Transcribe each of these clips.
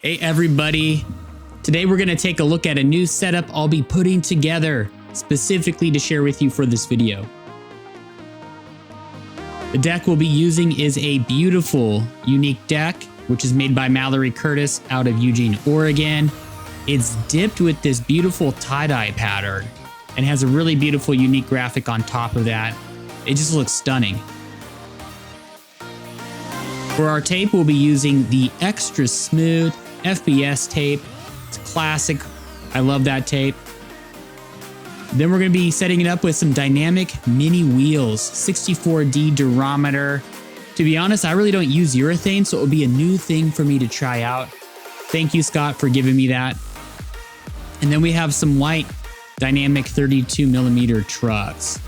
Hey everybody, today we're going to take a look at a new setup I'll be putting together specifically to share with you for this video. The deck we'll be using is a beautiful, unique deck, which is made by Mallory Curtis out of Eugene, Oregon. It's dipped with this beautiful tie-dye pattern and has a really beautiful, unique graphic on top of that. It just looks stunning. For our tape, we'll be using the extra smooth FBS tape. It's classic. I love that tape. Then we're going to be setting it up with some dynamic mini wheels, 64D durometer. To be honest, I really don't use urethane, so it will be a new thing for me to try out. Thank you, Scott, for giving me that. And then we have some white dynamic 32mm trucks.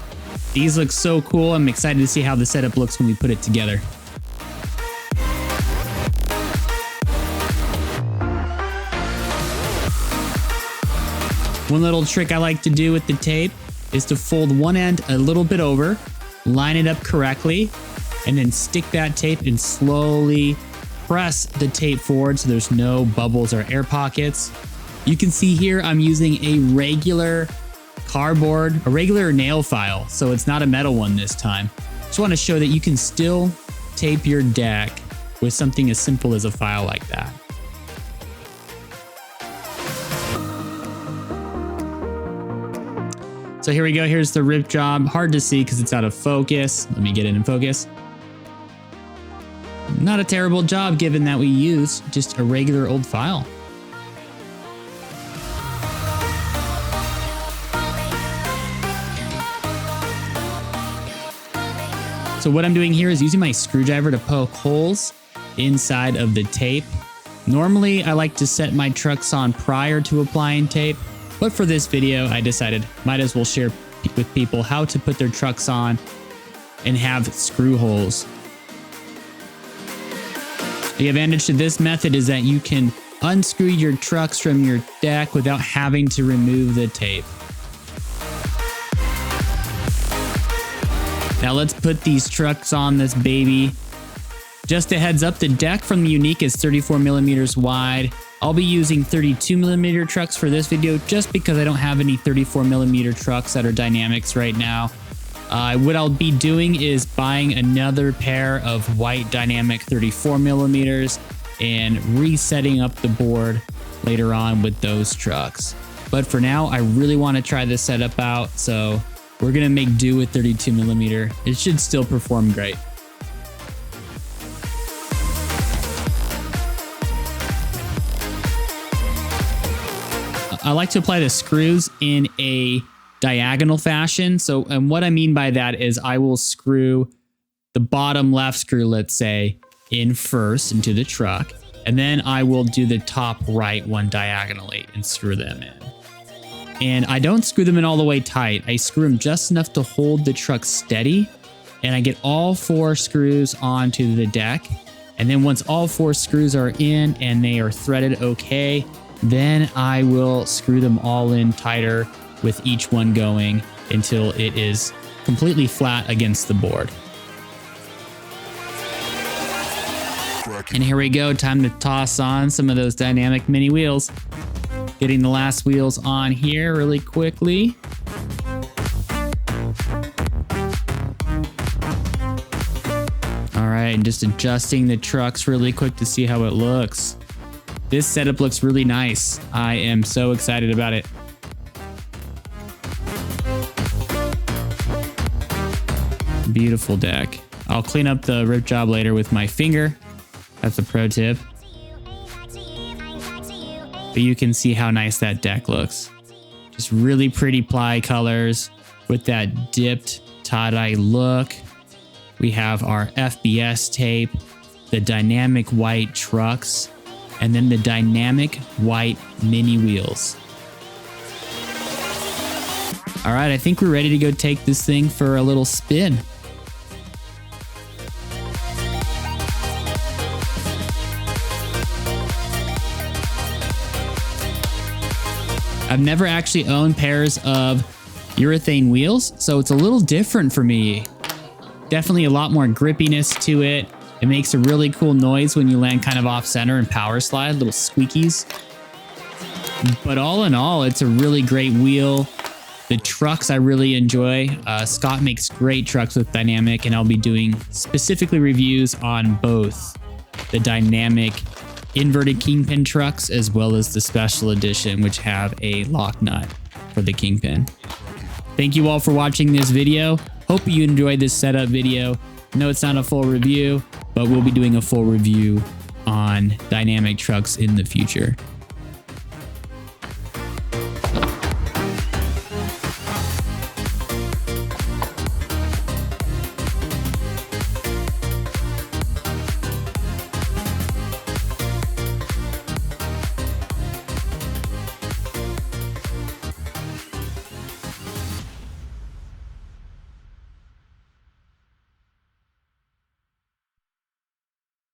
These look so cool. I'm excited to see how the setup looks when we put it together. One little trick I like to do with the tape is to fold one end a little bit over, line it up correctly, and then stick that tape and slowly press the tape forward so there's no bubbles or air pockets. You can see here I'm using a regular cardboard, a regular nail file, so it's not a metal one this time. Just want to show that you can still tape your deck with something as simple as a file like that. So here we go, here's the rip job. Hard to see because it's out of focus. Let me get it in focus. Not a terrible job given that we use just a regular old file. So what I'm doing here is using my screwdriver to poke holes inside of the tape. Normally I like to set my trucks on prior to applying tape. But for this video, I decided might as well share with people how to put their trucks on and have screw holes. The advantage to this method is that you can unscrew your trucks from your deck without having to remove the tape. Now let's put these trucks on this baby. Just a heads up, the deck from the Unique is 34mm wide. I'll be using 32mm trucks for this video just because I don't have any 34mm trucks that are dynamics right now. What I'll be doing is buying another pair of white dynamic 34mm and resetting up the board later on with those trucks. But for now, I really want to try this setup out, so we're going to make do with 32mm. It should still perform great. I like to apply the screws in a diagonal fashion. So, and what I mean by that is I will screw the bottom left screw, let's say, in first into the truck, and then I will do the top right one diagonally and screw them in. And I don't screw them in all the way tight. I screw them just enough to hold the truck steady, and I get all 4 screws onto the deck. And then once all 4 screws are in and they are threaded okay, then I will screw them all in tighter with each one going until it is completely flat against the board. And here we go, time to toss on some of those dynamic mini wheels. Getting the last wheels on here really quickly. All right, and just adjusting the trucks really quick to see how it looks. This setup looks really nice. I am so excited about it. Beautiful deck. I'll clean up the rip job later with my finger. That's a pro tip. But you can see how nice that deck looks. Just really pretty ply colors with that dipped tie-dye look. We have our FBS tape, the dynamic white trucks, and then the dynamic white mini wheels. All right, I think we're ready to go take this thing for a little spin. I've never actually owned pairs of urethane wheels, so it's a little different for me. Definitely a lot more grippiness to it. It makes a really cool noise when you land kind of off center and power slide, little squeakies. But all in all, it's a really great wheel. The trucks I really enjoy. Scott makes great trucks with Dynamic, and I'll be doing specifically reviews on both the Dynamic inverted kingpin trucks as well as the special edition, which have a lock nut for the kingpin. Thank you all for watching this video. Hope you enjoyed this setup video. No, it's not a full review, but we'll be doing a full review on Dynamic trucks in the future.